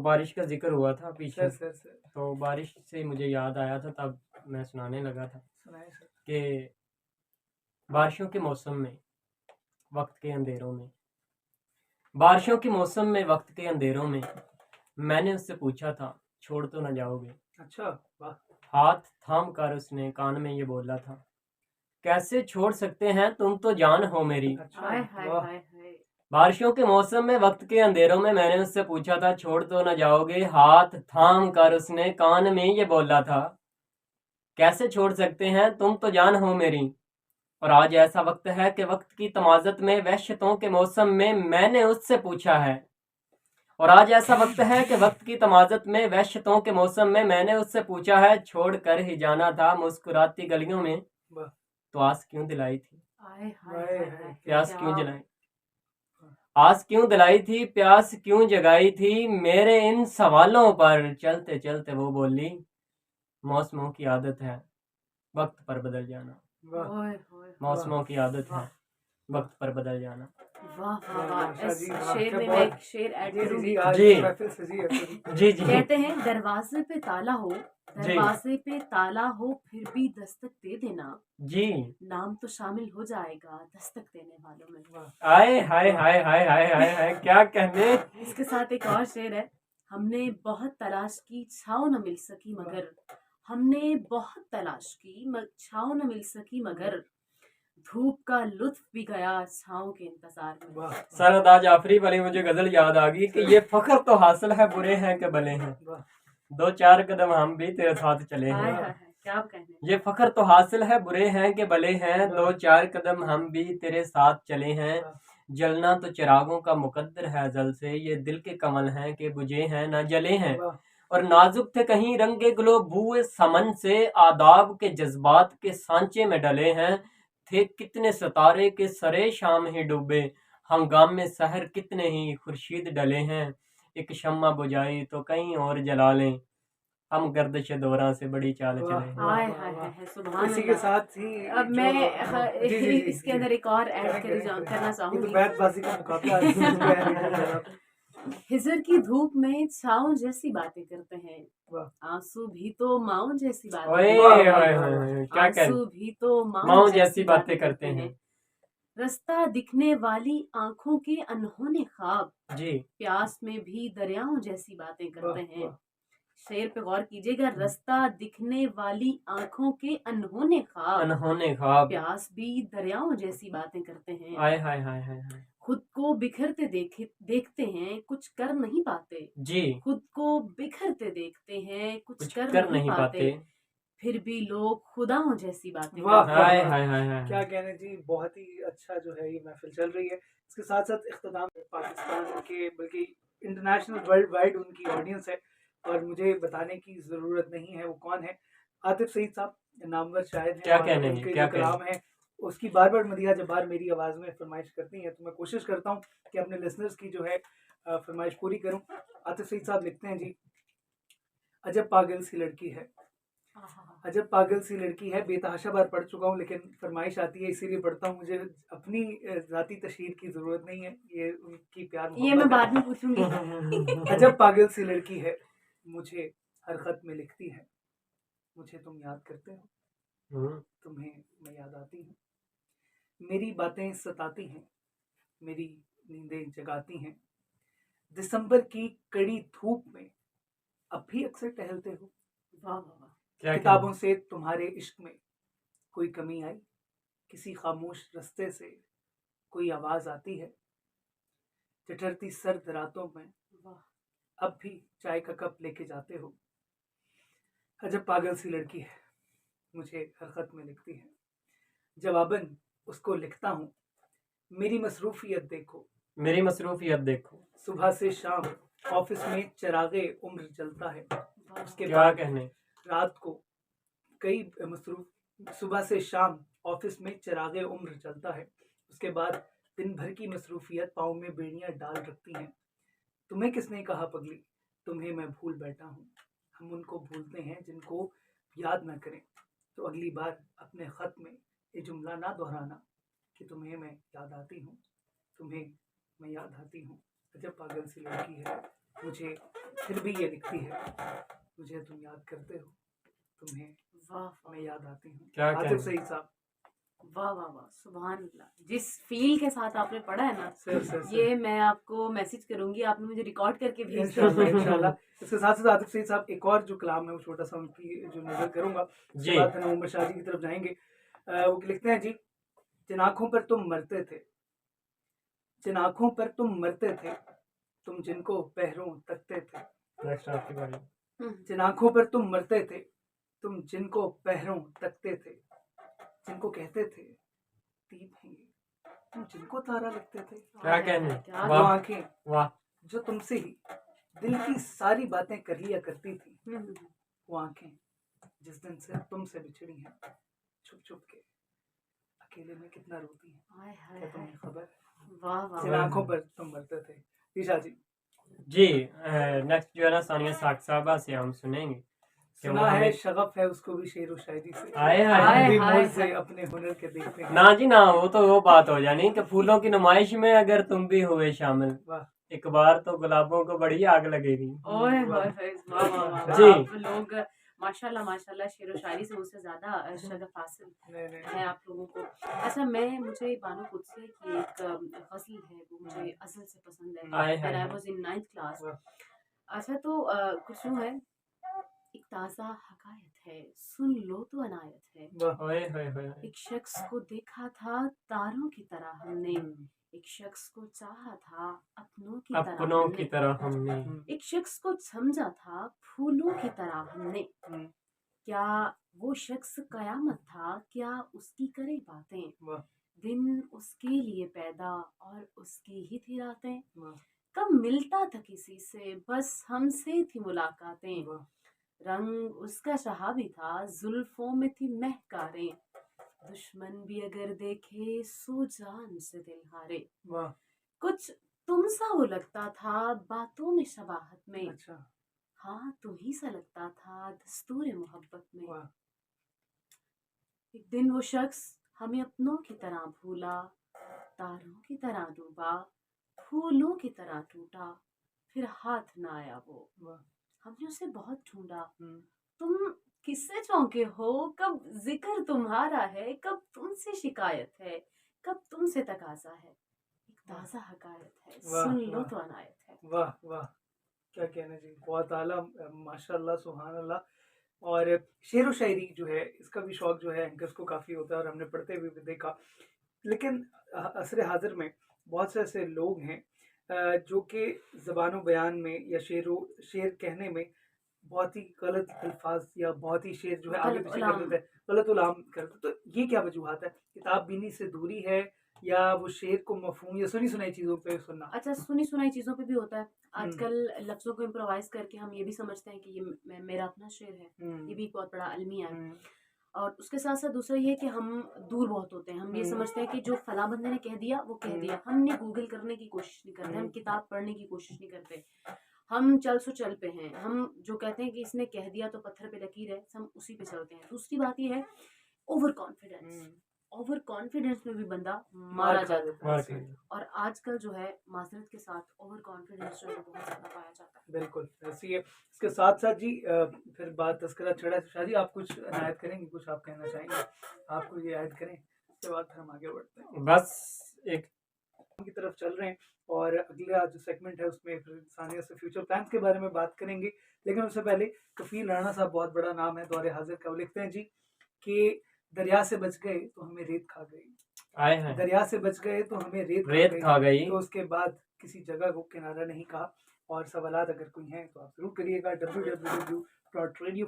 بارش کا ذکر ہوا تھا پیچھے، سر تو بارش سے مجھے یاد آیا تھا، تب میں سنانے لگا تھا سنائیں سر. کہ بارشوں کے موسم میں وقت کے اندھیروں میں، بارشوں کے موسم میں وقت کے اندھیروں میں میں نے اس سے پوچھا تھا چھوڑ تو نہ جاؤ گے. اچھا واہ. ہاتھ تھام کر اس نے کان میں یہ بولا تھا، کیسے چھوڑ سکتے ہیں تم تو جان ہو میری. اچھا ہائے واہ. ہائے ہائے. بارشوں کے موسم میں وقت کے اندھیروں میں نے اس سے پوچھا تھا چھوڑ تو نہ جاؤ گے. ہاتھ تھام کر اس نے کان میں یہ بولا تھا، کیسے چھوڑ سکتے ہیں تم تو جان ہو میری. اور آج ایسا وقت ہے کہ وقت کی تمازت میں وحشتوں کے موسم میں نے اس سے پوچھا ہے. اور آج ایسا وقت ہے کہ وقت کی تمازت میں وحشتوں کے موسم میں نے اس سے پوچھا ہے، چھوڑ کر ہی جانا تھا مسکراتی گلیوں میں واہ. تو آس کیوں دلائی تھی، ہائے ہائے ہائے. پیاس کیوں جلائی، آس کیوں دلائی تھی، پیاس کیوں جگائی تھی. میرے ان سوالوں پر چلتے چلتے وہ بولی، موسموں کی عادت ہے وقت پر بدل جانا. واہ. موسموں کی عادت ہے وقت پر بدل جانا. واہ واہ واہ. اس جی، واہ، شعر کیا میں بہت- میں ایک شعر ایڈ کروں گی. آج جی. محفل سجی ہے پوری. جی جی کہتے ہیں دروازے پہ تالا ہو، دروازے پہ تالا ہو پھر بھی دستک دے دینا، جی. نام تو شامل ہو جائے گا دستک دینے والوں میں. آئے ہائے ہائے ہائے ہائے ہائے ہائے، کیا کہنے. اس کے ساتھ ایک اور شعر ہے، ہم نے بہت تلاش کی چھاؤں نہ مل سکی مگر، ہم نے بہت تلاش کی چھاؤں نہ مل سکی مگر، دھوپ کا لطف بھی گیا چھاؤں کے انتظار میں. واہ. سردار جعفری والی مجھے غزل یاد آ گئی کہ یہ فخر تو حاصل ہے برے ہیں کہ بھلے ہیں، واہ. دو چار قدم ہم بھی تیرے ساتھ چلے ہائے ہیں. ہائے ہائے، کیا کہنے. یہ فخر تو حاصل ہے برے ہیں کہ بھلے ہیں، دو چار قدم ہم بھی تیرے ساتھ چلے ہیں. جلنا تو چراغوں کا مقدر ہے ازل سے، یہ دل کے کمل ہیں کہ بجھے ہیں نہ جلے ہیں. واہ. اور نازک تھے کہیں رنگ گلو بوئے سمن سے، آداب کے جذبات کے سانچے میں ڈلے ہیں. تھے کتنے ستارے کے سرے شام ہی ڈوبے، ہنگام میں سحر کتنے ہی خورشید ڈلے ہیں. ایک شمع بجھائی تو کہیں اور جلا لیں، ہم گردش دوران سے بڑی چال چلے ہیں. ہائے ہائے ہائے، سبحان اسی کے اللہ. ساتھ ہی اب میں اس کے اندر ایک اور ایڈ کرنا چاہوں گی. بیت بازی کا مقابلہ. ہجر کی دھوپ میں چھاؤں جیسی باتیں کرتے ہیں، واہ. آنسو بھی تو ماؤں جیسی اوئے باتیں اوئے اوئے، کیا کہنے. آنسو بھی تو ماؤں ماؤں جیسی باتیں کرتے ہیں. رستہ دکھنے والی آنکھوں کے انہونے خواب، جی. پیاس میں بھی دریاؤں جیسی باتیں کرتے ہیں. واہ. شعر پہ غور کیجیے گا، رستہ دکھنے والی آنکھوں کے انہونے خواب، انہونے خواب، پیاس بھی دریاؤں جیسی باتیں کرتے ہیں. آئے ہائے ہائے ہائے ہائے. خود کو بکھرتے دیکھتے ہیں کچھ کر نہیں پاتے، جی. خود کو بکھرتے دیکھتے ہیں کچھ کچھ کر نہیں پاتے، پھر بھی لوگ خداؤں جیسی باتیں واہ. کرتے ہائے ہیں. ہائے ہائے ہائے. کیا کہنے جی، بہت ہی اچھا جو ہے یہ محفل چل رہی ہے. اس کے ساتھ ساتھ اختتام پاکستان کے بلکہ انٹرنیشنل ورلڈ وائڈ ان کی آڈینس ہے، اور مجھے بتانے کی ضرورت نہیں ہے وہ کون ہے. عاطف سعید صاحب نامور شاعر ہیں، کیا اور کہنے ان کے کیا جو کلام ہیں اس کی بار بار مدیحہ جبار میری آواز میں فرمائش کرتی ہیں، تو میں کوشش کرتا ہوں کہ اپنے لسنرز کی جو ہے فرمائش پوری کروں. عاطف سعید صاحب لکھتے ہیں جی، عجب پاگل سی لڑکی ہے، عجب پاگل سی لڑکی ہے. بے تحاشا بار پڑھ چکا ہوں لیکن فرمائش آتی ہے اسی لیے پڑھتا ہوں. مجھے اپنی ذاتی تشہیر کی ضرورت نہیں ہے، یہ ان کی پیار یہ میں بعد میں پوچھوں گی. عجب پاگل سی لڑکی ہے، مجھے ہر خط میں لکھتی ہے، مجھے تم یاد کرتے ہو، تمہیں میں یاد آتی ہوں، میری باتیں ستاتی ہیں، میری نیندیں جگاتی ہیں. دسمبر کی کڑی دھوپ میں اب بھی اکثر ٹہلتے ہو، واہ واہ واہ. کتابوں سے تمہارے عشق میں کوئی کمی آئی، کسی خاموش رستے سے کوئی آواز آتی ہے، چٹرتی سرد راتوں میں اب بھی چائے کا کپ لے کے جاتے ہو. عجب پاگل سی لڑکی ہے، مجھے ہر خط میں لکھتی ہے، جواباً اس کو لکھتا ہوں، میری مصروفیت دیکھو، میری مصروفیت دیکھو. صبح سے شام آفس میں چراغ عمر جلتا ہے، اس کے کیا بعد کہنے. رات کو کئی صبح سے شام آفس میں چراغ عمر چلتا ہے، اس کے بعد دن بھر کی مصروفیت پاؤں میں بیڑیاں ڈال رکھتی ہیں. تمہیں کس نے کہا پگلی، تمہیں میں بھول بیٹھا ہوں. ہم ان کو بھولتے ہیں جن کو یاد نہ کریں، تو اگلی بار اپنے خط میں یہ جملہ نہ دہرانا کہ تمہیں میں یاد آتی ہوں، تمہیں میں یاد آتی ہوں. عجب پاگل سی لڑکی ہے، مجھے پھر بھی یہ لکھتی ہے، مجھے تم یاد کرتے ہو، تمہیں واہ میں یاد آتی ہوں. کیا عاطف کہنا؟ سعید صاحب، واہ واہ واہ، سبحان اللہ. جس فیل کے ساتھ آپ نے پڑھا ہے نا، سر یہ میں آپ کو میسج کروں گی، آپ نے مجھے ریکارڈ کر کے بھیج انشاءاللہ دیا. انشاءاللہ. اس کے ساتھ ساتھ عاطف سعید صاحب ایک اور جو کلام ہے وہ چھوٹا سا ان کی جو نظر کروں گا، اس کے جی بعد ہم عمر شاہ جی کی طرف جائیں گے. وہ لکھتے ہیں جی، جن آنکھوں پر تم مرتے تھے، جن آنکھوں پر تم مرتے تھے، تم جن کو پہروں تکتے تھے. نیکسٹ آپ کی باری. جن آنکھوں پر تم مرتے تھے، تم جن کو پہروں تکتے تھے، جن کو کہتے تھے دیپ ہیں یہ، تم جن کو تارا لگتے تھے. کیا کہنا؟ کیا وہ واہ آنکھیں واہ. جو تم سے ہی دل کی ساری باتیں کر لیا کرتی تھی، وہ آنکھیں جس دن سے تم سے بچھڑی ہیں، چھپ چھپ کے اکیلے میں کتنا روتی ہیں. ہائے ہائے کیا ہائے. تمہیں خبر؟ واہ واہ جن آنکھوں پر تم مرتے تھے. عیشا جی، جی نیکسٹ جو ہے نا ثانیہ ساق صاحبہ سے ہم سنیں گے کہ وہ سنا ہے ہمیں. شغف ہے اس کو بھی شعر و شاعری سے، آئے ہائے ہائے. بھی ہائے موج سے ہائے. اپنے ہنر کے دیکھتے ہیں. نہ جی نہ، وہ تو وہ بات ہو جانی کہ پھولوں کی نمائش میں اگر تم بھی ہوئے شامل، واہ ایک بار تو گلابوں کو بڑی آگ لگے گی. اوئے ہوئے ہوئے، واہ واہ واہ. جی. آپ لوگ ماشاءاللہ شعر و شاعری سے مجھ سے زیادہ شغف حاصل نہیں نہیں ہے آپ لوگوں کو. اچھا، مجھے بانو قدسیہ کی ایک غزل ہے، وہ مجھے ازل سے پسند ہے. آئے When hi I hi. was in 9th class. واہ. اچھا تو کچھ یوں ہے، ایک تازہ حکایت ہے، سن لو تو عنایت ہے. واہ. ہوئے ہوئے ہوئے. ایک شخص کو دیکھا تھا تاروں کی طرح ہم نے، ایک شخص کو چاہا تھا اپنوں کی طرح اپنوں ہم کی نے، طرح ہم نے. ایک شخص کو سمجھا تھا پھولوں کی طرح ہم نے. کیا وہ شخص قیامت تھا، کیا اس کی کرے باتیں، واہ. دن اس کے لیے پیدا اور اس کی ہی تھی راتیں. واہ. کب ملتا تھا کسی سے، بس ہم سے تھی ملاقاتیں. واہ. رنگ اس کا شہابی تھا، زلفوں میں تھی مہکاریں. دشمن بھی اگر دیکھے سو جان سے دل ہارے. واہ. کچھ تم سا وہ لگتا تھا باتوں میں شباہت میں، اچھا. ہاں تم ہی سا لگتا تھا دستور محبت میں. واہ. ایک دن وہ شخص ہمیں اپنوں کی طرح بھولا، تاروں کی طرح ڈوبا، پھولوں کی طرح ٹوٹا، پھر ہاتھ نہ آیا وہ. واہ. ہم نے اسے بہت ڈھونڈا، تم کس سے چونکے ہو، کب ذکر تمہارا ہے، کب تم سے شکایت ہے، کب تم سے تقاضا ہے. ایک تازہ حکایت ہے، واہ، سن لو واہ. تو عنایت ہے. واہ واہ، کیا کہنا جی، بہت اعلیٰ، ماشاء اللہ سبحان اللہ. اور شعر و شاعری جو ہے اس کا بھی شوق جو ہے اینکرس کو کافی ہوتا ہے، اور ہم نے پڑھتے ہوئے بھی دیکھا. لیکن عصر حاضر میں بہت سے ایسے لوگ ہیں جو کہ زبان و بیان میں یا شعر کہنے میں بہت ہی غلط الفاظ یا بہت ہی شعر جو ہے آگے غلط پیچھے علام. کر دیتے ہیں، غلط علام کرتے. تو یہ کیا وجوہات ہے؟ کتاب بینی سے دوری ہے، یا وہ شعر کو مفہوم یا سنی سنائی چیزوں پہ سننا؟ اچھا، سنی سنائی چیزوں پہ بھی ہوتا ہے. آج کل لفظوں کو امپرووائز کر کے ہم یہ بھی سمجھتے ہیں کہ یہ میرا اپنا شعر ہے. یہ بھی ایک بہت بڑا المیہ ہے. اور اس کے ساتھ ساتھ دوسرا یہ کہ ہم دور بہت ہوتے ہیں. ہم یہ سمجھتے ہیں کہ جو فلاں بندے نے کہہ دیا وہ کہہ دیا. ہم نے گوگل کرنے کی کوشش نہیں کرتے، ہم کتاب پڑھنے کی کوشش نہیں کرتے. ہم چل سو چل پہ ہیں. ہم جو کہتے ہیں کہ اس نے کہہ دیا تو پتھر پہ لکیر ہے، ہم اسی پہ چلتے ہیں. دوسری بات یہ ہے اوور کانفیڈنس. اوور کانفیڈنس میں بھی بندہ مارا جاتا ہے. اور آج کل جو ہے معذرت کے ساتھ اوور کانفیڈنس جو ہے بہت زیادہ پایا جاتا ہے. بالکل ایسی ہے. اس کے ساتھ ساتھ جی پھر بات تذکرہ چڑھا. شاہ جی آپ کچھ عنایت کریں گے، کچھ آپ کہنا چاہیں گے؟ آپ کو یہ عائد کریں، اس کے بعد پھر ہم آگے بڑھتے ہیں. بس ایک کی طرف چل رہے ہیں، اور اگلا جو سیگمنٹ ہے اس میں پھر ثانیہ سے فیوچر پلانس کے بارے میں بات کریں گے. لیکن اس سے پہلے کفیل رانا صاحب، بہت بڑا نام ہے دور حاضر کا، وہ لکھتے ہیں جی کہ دریا سے بچ گئے تو ہمیں ریت کھا گئی. آئے ہیں. دریا سے بچ گئے تو ہمیں ریت کھا گئی. تو اس کے بعد کسی جگہ کو کنارہ نہیں کہا. اور سوالات اگر کوئی ہیں تو آپ ضرور کریے گا. www.radio